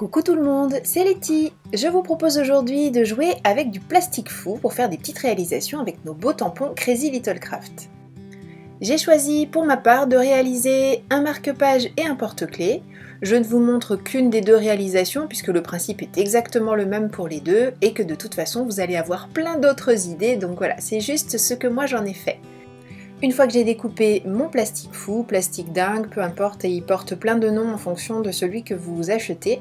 Coucou tout le monde, c'est Letty. Je vous propose aujourd'hui de jouer avec du plastique fou pour faire des petites réalisations avec nos beaux tampons Crazy Little Craft. J'ai choisi pour ma part de réaliser un marque-page et un porte-clés. Je ne vous montre qu'une des deux réalisations puisque le principe est exactement le même pour les deux et que de toute façon vous allez avoir plein d'autres idées, donc voilà, c'est juste ce que moi j'en ai fait. Une fois que j'ai découpé mon plastique fou, plastique dingue, peu importe, et il porte plein de noms en fonction de celui que vous achetez,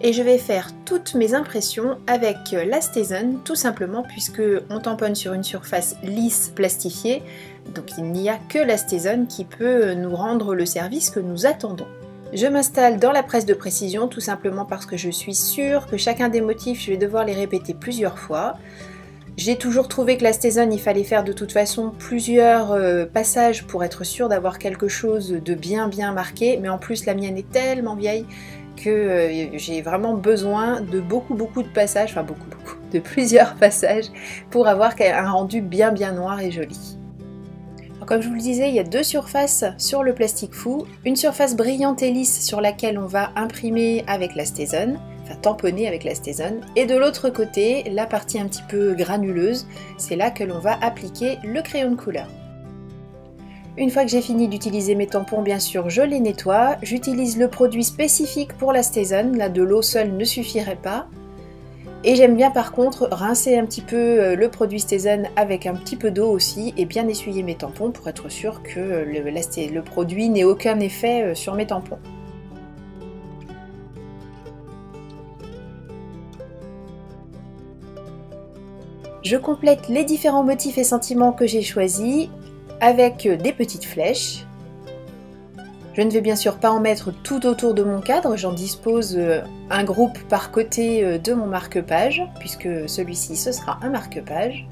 et je vais faire toutes mes impressions avec la STAZON, tout simplement puisque on tamponne sur une surface lisse plastifiée, donc il n'y a que la STAZON qui peut nous rendre le service que nous attendons. Je m'installe dans la presse de précision tout simplement parce que je suis sûre que chacun des motifs je vais devoir les répéter plusieurs fois. J'ai toujours trouvé que la STAZON, il fallait faire de toute façon plusieurs passages pour être sûr d'avoir quelque chose de bien marqué, mais en plus la mienne est tellement vieille que j'ai vraiment besoin de beaucoup de passages, enfin de plusieurs passages pour avoir un rendu bien noir et joli. Alors, comme je vous le disais, il y a deux surfaces sur le plastique fou, une surface brillante et lisse sur laquelle on va imprimer avec la STAZON, enfin tamponner avec la STAZON, et de l'autre côté, la partie un petit peu granuleuse, c'est là que l'on va appliquer le crayon de couleur. Une fois que j'ai fini d'utiliser mes tampons, bien sûr, je les nettoie. J'utilise le produit spécifique pour la STAZON, là de l'eau seule ne suffirait pas. Et j'aime bien par contre rincer un petit peu le produit STAZON avec un petit peu d'eau aussi et bien essuyer mes tampons pour être sûr que le produit n'ait aucun effet sur mes tampons. Je complète les différents motifs et sentiments que j'ai choisis avec des petites flèches. Je ne vais bien sûr pas en mettre tout autour de mon cadre, j'en dispose un groupe par côté de mon marque-page, puisque celui-ci ce sera un marque-page.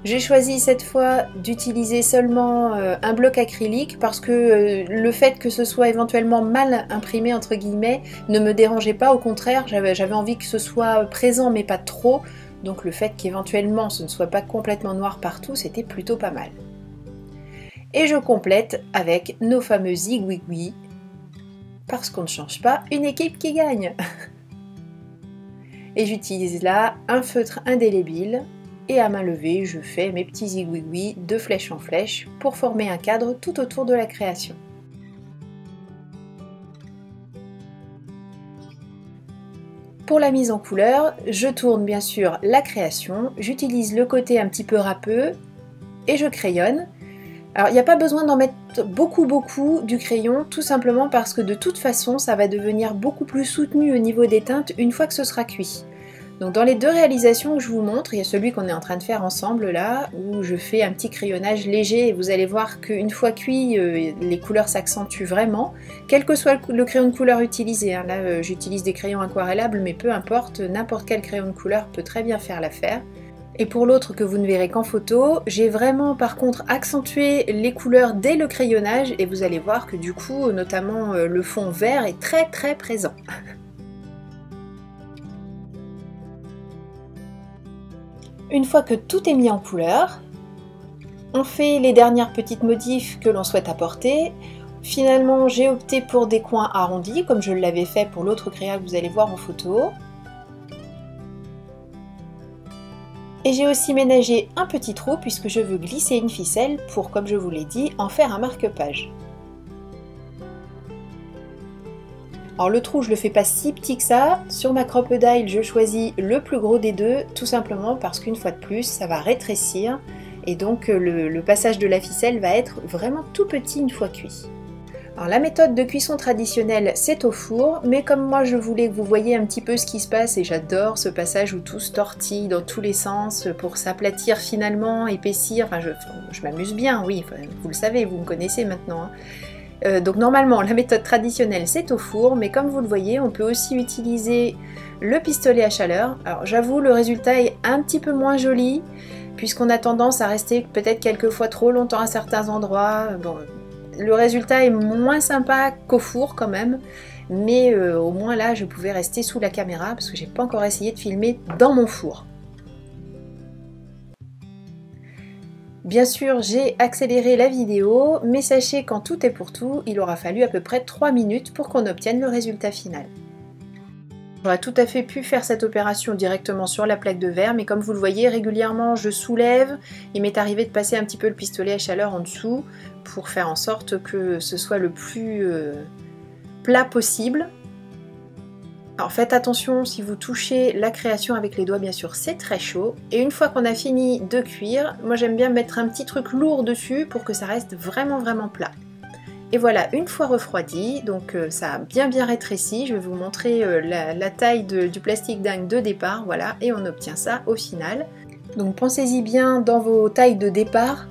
J'ai choisi cette fois d'utiliser seulement un bloc acrylique parce que le fait que ce soit éventuellement mal imprimé entre guillemets ne me dérangeait pas, au contraire j'avais envie que ce soit présent mais pas trop, donc le fait qu'éventuellement ce ne soit pas complètement noir partout c'était plutôt pas mal. Et je complète avec nos fameux zigouigouis, parce qu'on ne change pas une équipe qui gagne. Et j'utilise là un feutre indélébile, et à main levée, je fais mes petits zigouigouis de flèche en flèche pour former un cadre tout autour de la création. Pour la mise en couleur, je tourne bien sûr la création, j'utilise le côté un petit peu râpeux, et je crayonne. Alors il n'y a pas besoin d'en mettre beaucoup du crayon, tout simplement parce que de toute façon ça va devenir beaucoup plus soutenu au niveau des teintes une fois que ce sera cuit. Donc dans les deux réalisations que je vous montre, il y a celui qu'on est en train de faire ensemble là, où je fais un petit crayonnage léger et vous allez voir qu'une fois cuit, les couleurs s'accentuent vraiment, quel que soit le crayon de couleur utilisé. Hein. Là j'utilise des crayons aquarellables, mais peu importe, n'importe quel crayon de couleur peut très bien faire l'affaire. Et pour l'autre que vous ne verrez qu'en photo, j'ai vraiment par contre accentué les couleurs dès le crayonnage et vous allez voir que du coup, notamment le fond vert est très présent. Une fois que tout est mis en couleur, on fait les dernières petites modifs que l'on souhaite apporter. Finalement, j'ai opté pour des coins arrondis, comme je l'avais fait pour l'autre créa que vous allez voir en photo. Et j'ai aussi ménagé un petit trou puisque je veux glisser une ficelle pour, comme je vous l'ai dit, en faire un marque-page. Alors le trou, je le fais pas si petit que ça. Sur ma crocodile, je choisis le plus gros des deux, tout simplement parce qu'une fois de plus, ça va rétrécir et donc le passage de la ficelle va être vraiment tout petit une fois cuit. Alors la méthode de cuisson traditionnelle c'est au four, mais comme moi je voulais que vous voyez un petit peu ce qui se passe et j'adore ce passage où tout se tortille dans tous les sens pour s'aplatir finalement, épaissir, enfin je m'amuse bien, oui, enfin, vous le savez, vous me connaissez maintenant. Hein. Donc normalement la méthode traditionnelle c'est au four, mais comme vous le voyez on peut aussi utiliser le pistolet à chaleur. Alors j'avoue le résultat est un petit peu moins joli, puisqu'on a tendance à rester peut-être quelquefois trop longtemps à certains endroits. Bon, le résultat est moins sympa qu'au four quand même, mais au moins là je pouvais rester sous la caméra parce que j'ai pas encore essayé de filmer dans mon four. Bien sûr j'ai accéléré la vidéo, mais sachez qu'en tout et pour tout il aura fallu à peu près 3 minutes pour qu'on obtienne le résultat final. J'aurais tout à fait pu faire cette opération directement sur la plaque de verre, mais comme vous le voyez, régulièrement je soulève. Il m'est arrivé de passer un petit peu le pistolet à chaleur en dessous pour faire en sorte que ce soit le plus plat possible. Alors faites attention, si vous touchez la création avec les doigts, bien sûr c'est très chaud. Et une fois qu'on a fini de cuire, moi j'aime bien mettre un petit truc lourd dessus pour que ça reste vraiment plat. Et voilà, une fois refroidi, donc ça a bien rétréci, je vais vous montrer la taille du plastique dingue de départ, voilà, et on obtient ça au final. Donc pensez-y bien dans vos tailles de départ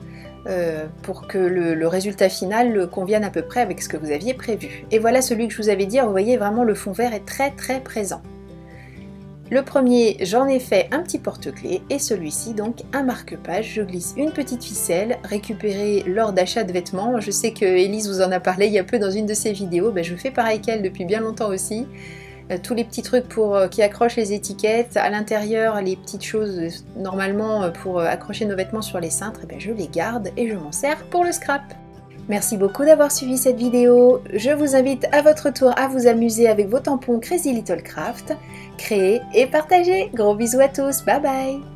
pour que le résultat final convienne à peu près avec ce que vous aviez prévu. Et voilà celui que je vous avais dit, vous voyez vraiment le fond vert est très présent. Le premier, j'en ai fait un petit porte-clés et celui-ci donc un marque-page. Je glisse une petite ficelle récupérée lors d'achat de vêtements. Je sais que Elise vous en a parlé il y a peu dans une de ses vidéos. Je fais pareil qu'elle depuis bien longtemps aussi. Tous les petits trucs qui accrochent les étiquettes, à l'intérieur les petites choses normalement pour accrocher nos vêtements sur les cintres, je les garde et je m'en sers pour le scrap. Merci beaucoup d'avoir suivi cette vidéo. Je vous invite à votre tour à vous amuser avec vos tampons Crazy Little Craft. Créez et partagez. Gros bisous à tous. Bye bye.